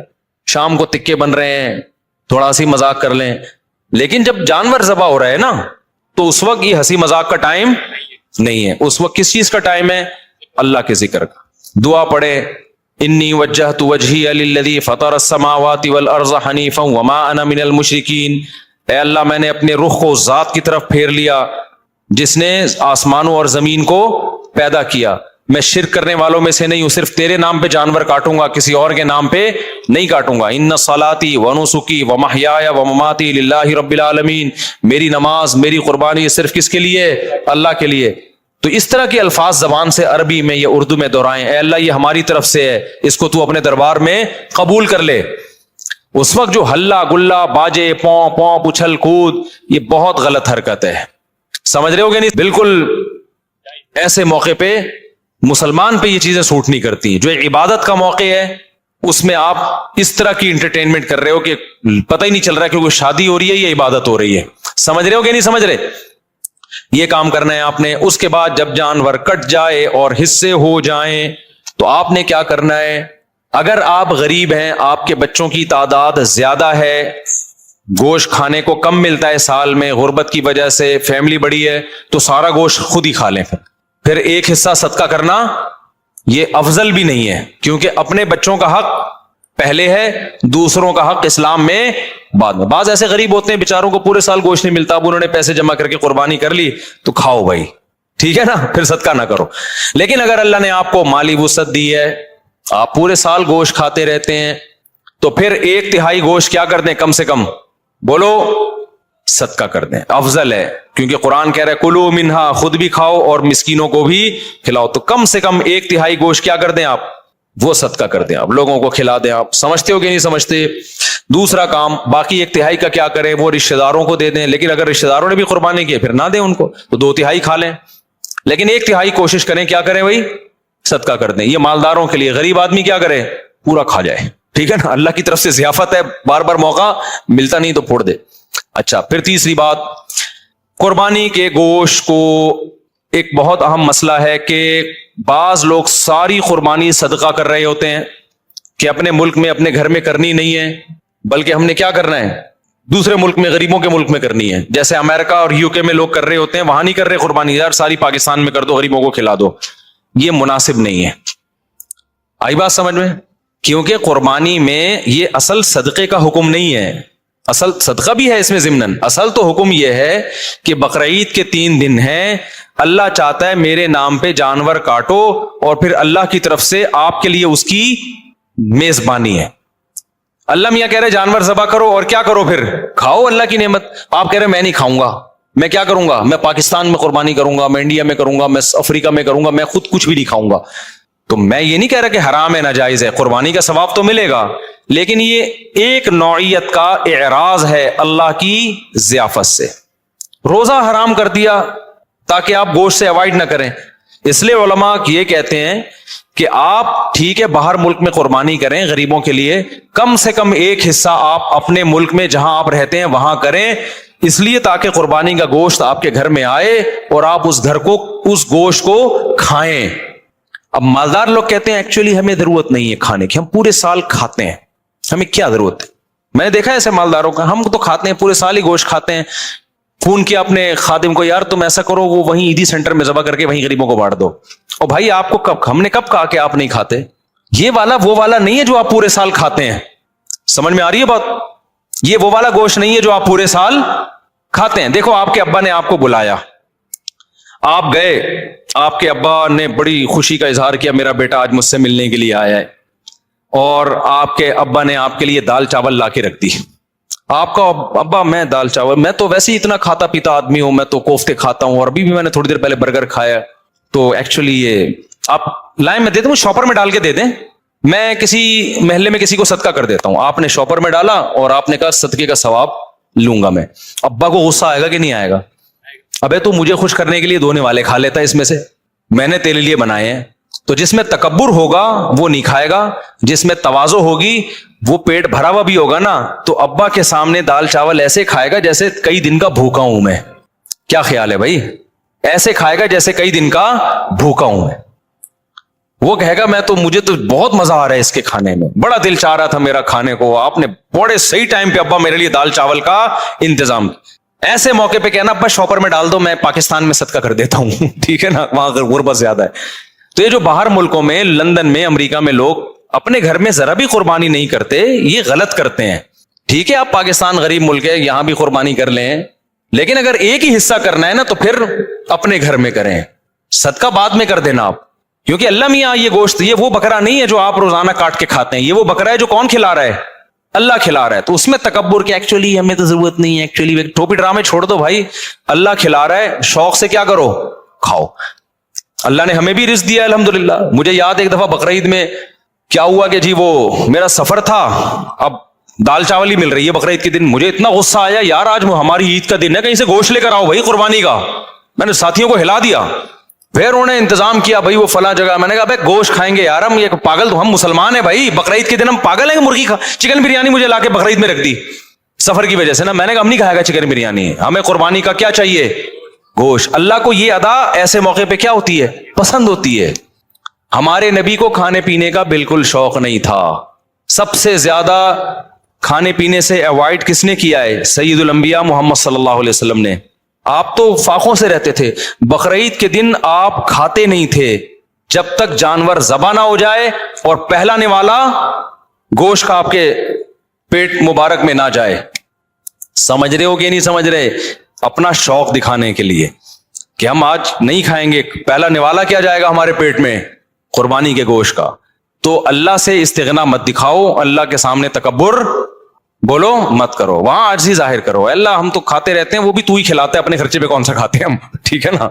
شام کو تکے بن رہے ہیں, تھوڑا ہنسی مذاق کر لیں, لیکن جب جانور ذبح ہو رہا ہے نا تو اس وقت یہ ہنسی مذاق کا ٹائم نہیں ہے. اس وقت کس چیز کا ٹائم ہے, اللہ کے ذکر کا. دعا پڑھے, انی وجہت وجہی للذی فطر السماوات والارض حنیفا وما انا من المشرکین. اے اللہ میں نے اپنے رخ کو ذات کی طرف پھیر لیا جس نے آسمانوں اور زمین کو پیدا کیا, میں شرک کرنے والوں میں سے نہیں ہوں, صرف تیرے نام پہ جانور کاٹوں گا, کسی اور کے نام پہ نہیں کاٹوں گا. ان صلاتی ونسکی ومحیایا ومماتی للہ رب العالمین, میری نماز میری قربانی صرف کس کے لیے, اللہ کے لیے. تو اس طرح کے الفاظ زبان سے عربی میں یا اردو میں دہرائیں, اے اللہ یہ ہماری طرف سے ہے, اس کو تو اپنے دربار میں قبول کر لے. اس وقت جو ہلہ گلہ باجے پوں پوں اچھل کود, یہ بہت غلط حرکت ہے, سمجھ رہے ہو کہ نہیں. بالکل ایسے موقع پہ مسلمان پہ یہ چیزیں سوٹ نہیں کرتی. جو عبادت کا موقع ہے اس میں آپ اس طرح کی انٹرٹینمنٹ کر رہے ہو کہ پتہ ہی نہیں چل رہا کہ کوئی شادی ہو رہی ہے یا عبادت ہو رہی ہے, سمجھ رہے ہو کہ نہیں سمجھ رہے. یہ کام کرنا ہے آپ نے. اس کے بعد جب جانور کٹ جائے اور حصے ہو جائیں تو آپ نے کیا کرنا ہے, اگر آپ غریب ہیں, آپ کے بچوں کی تعداد زیادہ ہے, گوشت کھانے کو کم ملتا ہے سال میں غربت کی وجہ سے, فیملی بڑی ہے, تو سارا گوشت خود ہی کھا لیں. پھر ایک حصہ صدقہ کرنا یہ افضل بھی نہیں ہے, کیونکہ اپنے بچوں کا حق پہلے ہے, دوسروں کا حق اسلام میں بعد میں. بعض ایسے غریب ہوتے ہیں بیچاروں کو پورے سال گوشت نہیں ملتا, اب انہوں نے پیسے جمع کر کے قربانی کر لی تو کھاؤ بھائی, ٹھیک ہے نا, پھر صدقہ نہ کرو. لیکن اگر اللہ نے آپ کو مالی وسعت دی ہے, آپ پورے سال گوشت کھاتے رہتے ہیں, تو پھر 1/3 گوشت کیا کر دیں, کم سے کم بولو صدقہ کر دیں، افضل ہے، کیونکہ قرآن کہہ رہا ہے کلو منہا، خود بھی کھاؤ اور مسکینوں کو بھی کھلاؤ، تو کم سے کم 1/3 گوشت کیا کر دیں آپ، وہ صدقہ کر دیں آپ، لوگوں کو کھلا دیں آپ، سمجھتے ہو کہ نہیں سمجھتے؟ دوسرا کام، باقی 1/3 کا کیا کریں، وہ رشتہ داروں کو دے دیں، لیکن اگر رشتہ داروں نے بھی قربانی کی پھر نہ دیں ان کو، تو 2/3 کھا لیں، لیکن 1/3 کوشش کریں کیا کریں بھائی، صدقہ کر دیں۔ یہ مالداروں کے لیے، غریب آدمی کیا کرے، پورا کھا جائے، ٹھیک ہے نا، اللہ کی طرف سے ضیافت ہے، بار بار موقع ملتا نہیں تو پھوڑ دے۔ اچھا، پھر تیسری بات، قربانی کے گوشت کو ایک بہت اہم مسئلہ ہے کہ بعض لوگ ساری قربانی صدقہ کر رہے ہوتے ہیں کہ اپنے ملک میں اپنے گھر میں کرنی نہیں ہے، بلکہ ہم نے کیا کرنا ہے، دوسرے ملک میں، غریبوں کے ملک میں کرنی ہے، جیسے امریکہ اور UK میں لوگ کر رہے ہوتے ہیں، وہاں نہیں کر رہے قربانی، یار ساری پاکستان میں کر دو، غریبوں کو کھلا دو۔ یہ مناسب نہیں ہے، آئی بات سمجھ میں؟ کیونکہ قربانی میں یہ اصل صدقے کا حکم نہیں ہے، اصل صدقہ بھی ہے اس میں ضمناً، اصل تو حکم یہ ہے کہ بقرعید کے 3 دن ہیں، اللہ چاہتا ہے میرے نام پہ جانور کاٹو اور پھر اللہ کی طرف سے آپ کے لیے اس کی میزبانی ہے۔ اللہ میاں کہہ رہے جانور ذبح کرو اور کیا کرو، پھر کھاؤ اللہ کی نعمت۔ آپ کہہ رہے میں نہیں کھاؤں گا، میں کیا کروں گا، میں پاکستان میں قربانی کروں گا، میں انڈیا میں کروں گا، میں افریقہ میں کروں گا، میں خود کچھ بھی نہیں کھاؤں گا۔ تو میں یہ نہیں کہہ رہا کہ حرام ہے، ناجائز ہے، قربانی کا ثواب تو ملے گا، لیکن یہ ایک نوعیت کا اعراض ہے اللہ کی ضیافت سے۔ روزہ حرام کر دیا تاکہ آپ گوشت سے اوائڈ نہ کریں، اس لیے علماء یہ کہتے ہیں کہ آپ ٹھیک ہے باہر ملک میں قربانی کریں غریبوں کے لیے، کم سے کم ایک حصہ آپ اپنے ملک میں جہاں آپ رہتے ہیں وہاں کریں، اس لیے تاکہ قربانی کا گوشت آپ کے گھر میں آئے اور آپ اس گھر کو، اس گوشت کو کھائیں۔ اب مالدار لوگ کہتے ہیں ایکچولی ہمیں ضرورت نہیں ہے کھانے کی، ہم پورے سال کھاتے ہیں، ہمیں کیا ضرورت ہے؟ میں نے دیکھا ہے ایسے مالداروں کا، ہم تو کھاتے ہیں پورے سال ہی گوشت کھاتے ہیں۔ فون کیا اپنے خادم کو، یار تم ایسا کرو وہ وہیں عیدی سینٹر میں ذبح کر کے وہیں غریبوں کو بانٹ دو۔ اور بھائی آپ کو کب، ہم نے کب کہا کہ آپ نہیں کھاتے؟ یہ والا وہ والا نہیں ہے جو آپ پورے سال کھاتے ہیں، سمجھ میں آ رہی ہے بات؟ یہ وہ والا گوشت نہیں ہے جو آپ پورے سال کھاتے ہیں۔ دیکھو آپ کے ابا نے آپ کو بلایا، آپ گئے، آپ کے ابا نے بڑی خوشی کا اظہار کیا میرا بیٹا آج مجھ سے ملنے کے لیے آیا ہے، اور آپ کے ابا نے آپ کے لیے دال چاول لا کے رکھ دی۔ آپ کا ابا، میں دال چاول، میں تو ویسے ہی اتنا کھاتا پیتا آدمی ہوں، میں تو کوفتے کھاتا ہوں، اور ابھی بھی میں نے تھوڑی دیر پہلے برگر کھایا، تو ایکچولی یہ آپ لائیں، میں دے دوں، شاپر میں ڈال کے دے دیں، میں کسی محلے میں کسی کو صدقہ کر دیتا ہوں۔ آپ نے شاپر میں ڈالا اور آپ نے کہا صدقے کا ثواب لوں گا میں۔ ابا کو غصہ آئے گا کہ نہیں آئے گا؟ ابے تو مجھے خوش کرنے کے لیے دھونے والے کھا لیتا ہے اس میں سے، میں نے تیرے لیے بنائے ہیں۔ تو جس میں تکبر ہوگا وہ نہیں کھائے گا، جس میں تواضع ہوگی وہ پیٹ بھرا ہوا بھی ہوگا نا، تو ابا کے سامنے دال چاول ایسے کھائے گا جیسے کئی دن کا بھوکا ہوں میں۔ کیا خیال ہے بھائی؟ ایسے کھائے گا جیسے کئی دن کا بھوکا ہوں میں۔ وہ کہے گا میں تو، مجھے تو بہت مزہ آ رہا ہے اس کے کھانے میں، بڑا دل چاہ رہا تھا میرا کھانے کو، آپ نے بڑے صحیح ٹائم پہ ابا میرے لیے دال چاول کا انتظام۔ ایسے موقع پہ کہنا ابا شاپر میں ڈال دو، میں پاکستان میں صدقہ کر دیتا ہوں، ٹھیک ہے نا، وہاں غربت زیادہ ہے۔ تو یہ جو باہر ملکوں میں، لندن میں، امریکہ میں لوگ اپنے گھر میں ذرا بھی قربانی نہیں کرتے، یہ غلط کرتے ہیں۔ ٹھیک ہے آپ پاکستان غریب ملک ہے، یہاں بھی قربانی کر لیں، لیکن اگر ایک ہی حصہ کرنا ہے نا تو پھر اپنے گھر میں کریں، صدقہ بعد میں کر دینا آپ، کیونکہ اللہ میاں یہ گوشت، یہ وہ بکرا نہیں ہے جو آپ روزانہ کاٹ کے کھاتے ہیں، یہ وہ بکرا ہے جو کون کھلا رہا ہے؟ اللہ کھلا رہا ہے۔ تو اس میں تکبر کہ ایکچولی ہمیں تو ضرورت نہیں ہے، ایکچولی ٹوپی ڈرامے چھوڑ دو بھائی، اللہ کھلا رہا ہے، شوق سے کیا کرو، کھاؤ۔ اللہ نے ہمیں بھی رزق دیا ہے الحمدللہ۔ مجھے یاد ایک دفعہ بقرعید میں کیا ہوا کہ جی وہ میرا سفر تھا، اب دال چاول ہی مل رہی ہے بقرعید کے دن، مجھے اتنا غصہ آیا، یار آج ہماری عید کا دن ہے، کہیں سے گوشت لے کر آؤ بھائی قربانی کا۔ میں نے ساتھیوں کو ہلا دیا، پھر انہوں نے انتظام کیا بھائی وہ فلاں جگہ، میں نے کہا بھائی گوشت کھائیں گے یار ہم، یہ پاگل تو ہم مسلمان ہیں بھائی، بقرعید کے دن ہم پاگل ہیں کہ مرغی چکن بریانی مجھے لا کے بقرعید میں رکھ دی سفر کی وجہ سے نا، میں نے کہا ہم نہیں کھائے گا چکن بریانی، ہمیں قربانی کا کیا چاہیے، گوشت۔ اللہ کو یہ ادا ایسے موقع پہ کیا ہوتی ہے، پسند ہوتی ہے۔ ہمارے نبی کو کھانے پینے کا بالکل شوق نہیں تھا، سب سے زیادہ کھانے پینے سے اوائڈ کس نے کیا ہے؟ سید الانبیاء محمد صلی اللہ علیہ وسلم نے۔ آپ تو فاقوں سے رہتے تھے، بقرعید کے دن آپ کھاتے نہیں تھے جب تک جانور ذبح نہ ہو جائے اور پہلا نوالا گوشت کا آپ کے پیٹ مبارک میں نہ جائے۔ سمجھ رہے ہو کہ نہیں سمجھ رہے؟ اپنا شوق دکھانے کے لیے کہ ہم آج نہیں کھائیں گے، پہلا نوالا کیا جائے گا ہمارے پیٹ میں، قربانی کے گوشت کا۔ تو اللہ سے استغنا مت دکھاؤ، اللہ کے سامنے تکبر بولو مت کرو, وہاں عاجزی ظاہر کرو, اے اللہ ہم تو کھاتے رہتے ہیں, وہ بھی تو ہی کھلاتا ہے, اپنے خرچے پہ کون سا کھاتے ہیں ہم, ٹھیک ہے نا,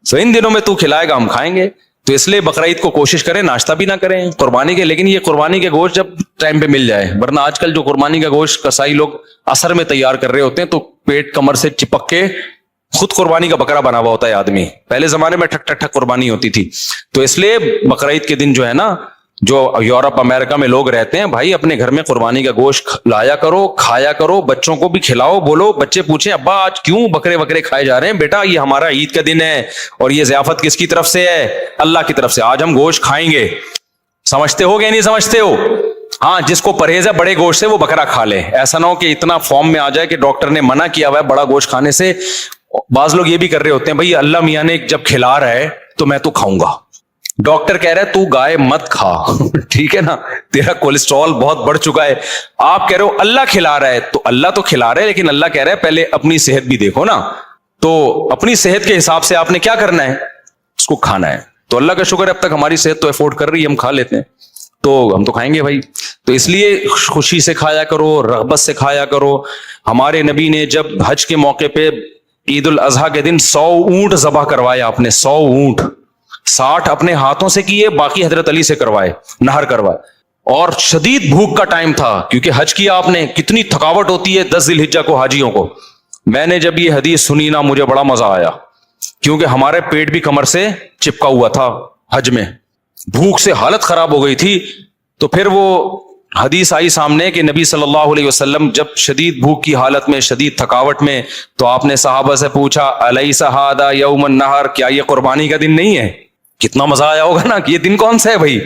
سو ان دنوں میں تو کھلائے گا ہم کھائیں گے. تو اس لیے بقرعید کو کوشش کریں ناشتہ بھی نہ کریں قربانی کے, لیکن یہ قربانی کے گوشت جب ٹائم پہ مل جائے, ورنہ آج کل جو قربانی کا گوشت کسائی لوگ اثر میں تیار کر رہے ہوتے ہیں تو پیٹ کمر سے چپک کے خود قربانی کا بکرا بنا ہوا ہوتا ہے آدمی. پہلے زمانے میں ٹھک ٹھک ٹھک قربانی ہوتی تھی. تو اس لیے بقرعید کے دن جو ہے نا, جو یورپ امریکہ میں لوگ رہتے ہیں, بھائی اپنے گھر میں قربانی کا گوشت لایا کرو, کھایا کرو, بچوں کو بھی کھلاؤ. بولو, بچے پوچھیں ابا آج کیوں بکرے بکرے کھائے جا رہے ہیں؟ بیٹا یہ ہمارا عید کا دن ہے اور یہ ضیافت کس کی طرف سے ہے؟ اللہ کی طرف سے. آج ہم گوشت کھائیں گے. سمجھتے ہو کہ نہیں سمجھتے ہو؟ ہاں, جس کو پرہیز ہے بڑے گوشت سے وہ بکرا کھا لے. ایسا نہ ہو کہ اتنا فارم میں آ جائے کہ ڈاکٹر نے منع کیا ہوا ہے بڑا گوشت کھانے سے. بعض لوگ یہ بھی کر رہے ہوتے ہیں, بھائی اللہ میاں نے جب کھلا رہا ہے تو میں تو کھاؤں گا. ڈاکٹر کہہ رہا ہے تو گائے مت کھا, ٹھیک ہے نا, تیرا کولیسٹرول بہت بڑھ چکا ہے. آپ کہہ رہے ہو اللہ کھلا رہا ہے, تو اللہ تو کھلا رہا ہے, لیکن اللہ کہہ رہا ہے پہلے اپنی صحت بھی دیکھو نا. تو اپنی صحت کے حساب سے آپ نے کیا کرنا ہے, اس کو کھانا ہے. تو اللہ کا شکر ہے اب تک ہماری صحت تو افورڈ کر رہی ہے, ہم کھا لیتے ہیں, تو ہم تو کھائیں گے بھائی. تو اس لیے خوشی سے کھایا کرو, رغبت سے کھایا کرو. ہمارے نبی نے جب حج کے موقع پہ عید الاضحیٰ کے دن 100 اونٹ ذبح کروائے, آپ نے 100 اونٹ, 60 اپنے ہاتھوں سے کیے, باقی حضرت علی سے کروائے, نہر کروائے. اور شدید بھوک کا ٹائم تھا کیونکہ حج کیا آپ نے, کتنی تھکاوٹ ہوتی ہے 10 ذی الحجہ کو حاجیوں کو. میں نے جب یہ حدیث سنی نا مجھے بڑا مزہ آیا, کیونکہ ہمارے پیٹ بھی کمر سے چپکا ہوا تھا حج میں, بھوک سے حالت خراب ہو گئی تھی. تو پھر وہ حدیث آئی سامنے کہ نبی صلی اللہ علیہ وسلم جب شدید بھوک کی حالت میں, شدید تھکاوٹ میں, تو آپ نے صحابہ سے پوچھا الیس ھذا یوم النحر, کیا یہ قربانی کا دن نہیں ہے؟ کتنا مزہ آیا ہوگا نا کہ یہ دن کون سا ہے بھائی,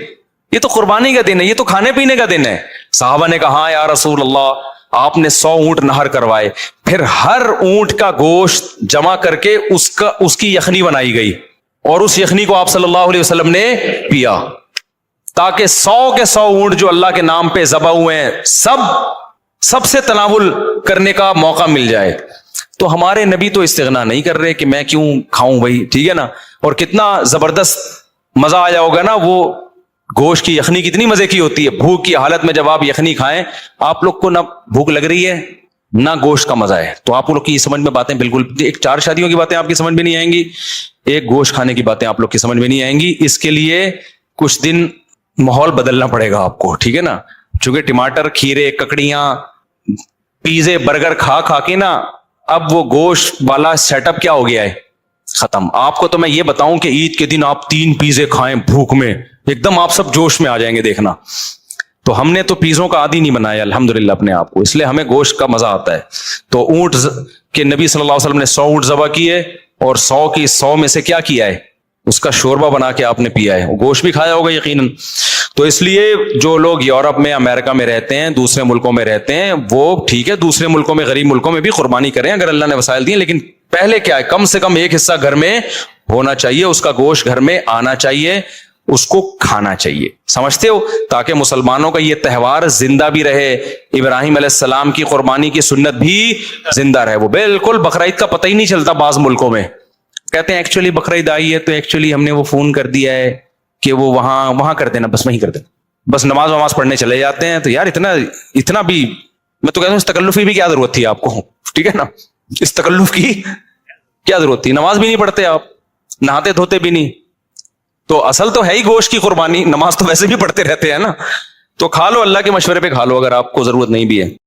یہ تو قربانی کا دن ہے, یہ تو کھانے پینے کا دن ہے. صحابہ نے کہا ہاں یا رسول اللہ. آپ نے 100 اونٹ نہر کروائے, پھر ہر اونٹ کا گوشت جمع کر کے اس کی یخنی بنائی گئی, اور اس یخنی کو آپ صلی اللہ علیہ وسلم نے پیا, تاکہ 100 کے 100 اونٹ جو اللہ کے نام پہ ذبح ہوئے ہیں سب سے تناول کرنے کا موقع مل جائے. تو ہمارے نبی تو استغنا نہیں کر رہے کہ میں کیوں کھاؤں بھائی, ٹھیک ہے نا. اور کتنا زبردست مزہ آیا ہوگا نا, وہ گوشت کی یخنی کتنی مزے کی ہوتی ہے. بھوک کی حالت میں جب آپ یخنی کھائیں, آپ لوگ کو نہ بھوک لگ رہی ہے نہ گوشت کا مزہ ہے, تو آپ لوگ کی سمجھ میں باتیں بالکل, ایک 4 شادیوں کی باتیں آپ کی سمجھ میں نہیں آئیں گی, ایک گوشت کھانے کی باتیں آپ لوگ کی سمجھ میں نہیں آئیں گی. اس کے لیے کچھ دن ماحول بدلنا پڑے گا آپ کو, ٹھیک ہے نا. چونکہ ٹماٹر, کھیرے, ککڑیاں, پیزے, برگر کھا کے نا اب وہ گوشت والا سیٹ اپ کیا ہو گیا ہے, ختم. آپ کو تو میں یہ بتاؤں کہ عید کے دن آپ 3 پیزے کھائیں بھوک میں, ایک دم آپ سب جوش میں آ جائیں گے, دیکھنا. تو ہم نے تو پیزوں کا عادی نہیں بنایا الحمدللہ اپنے آپ کو, اس لیے ہمیں گوشت کا مزہ آتا ہے. تو اونٹ کے نبی صلی اللہ علیہ وسلم نے 100 اونٹ ذبح کیے, اور 100 کی 100 میں سے کیا کیا ہے, اس کا شوربہ بنا کے آپ نے پیا ہے, گوشت بھی کھایا ہوگا یقیناً. تو اس لیے جو لوگ یورپ میں, امریکہ میں رہتے ہیں, دوسرے ملکوں میں رہتے ہیں, وہ ٹھیک ہے دوسرے ملکوں میں, غریب ملکوں میں بھی قربانی کریں اگر اللہ نے وسائل دیے, لیکن پہلے کیا ہے, کم سے کم ایک حصہ گھر میں ہونا چاہیے, اس کا گوشت گھر میں آنا چاہیے, اس کو کھانا چاہیے. سمجھتے ہو, تاکہ مسلمانوں کا یہ تہوار زندہ بھی رہے, ابراہیم علیہ السلام کی قربانی کی سنت بھی زندہ رہے. وہ بالکل بقرعید کا پتہ ہی نہیں چلتا بعض ملکوں میں, کہتے ہیں ایکچولی بقرعید آئی ہے تو ایکچولی ہم نے وہ فون کر دیا ہے کہ وہ وہاں کر دینا, بس وہیں کر دینا, بس نماز پڑھنے چلے جاتے ہیں. تو یار اتنا بھی, میں تو کہتا ہوں اس تکلف کی بھی کیا ضرورت تھی آپ کو, ٹھیک ہے نا, اس تکلف کی کیا ضرورت تھی. نماز بھی نہیں پڑھتے آپ, نہاتے دھوتے بھی نہیں, تو اصل تو ہے ہی گوشت کی قربانی, نماز تو ویسے بھی پڑھتے رہتے ہیں نا. تو کھا لو, اللہ کے مشورے پہ کھا لو اگر آپ کو ضرورت نہیں بھی ہے.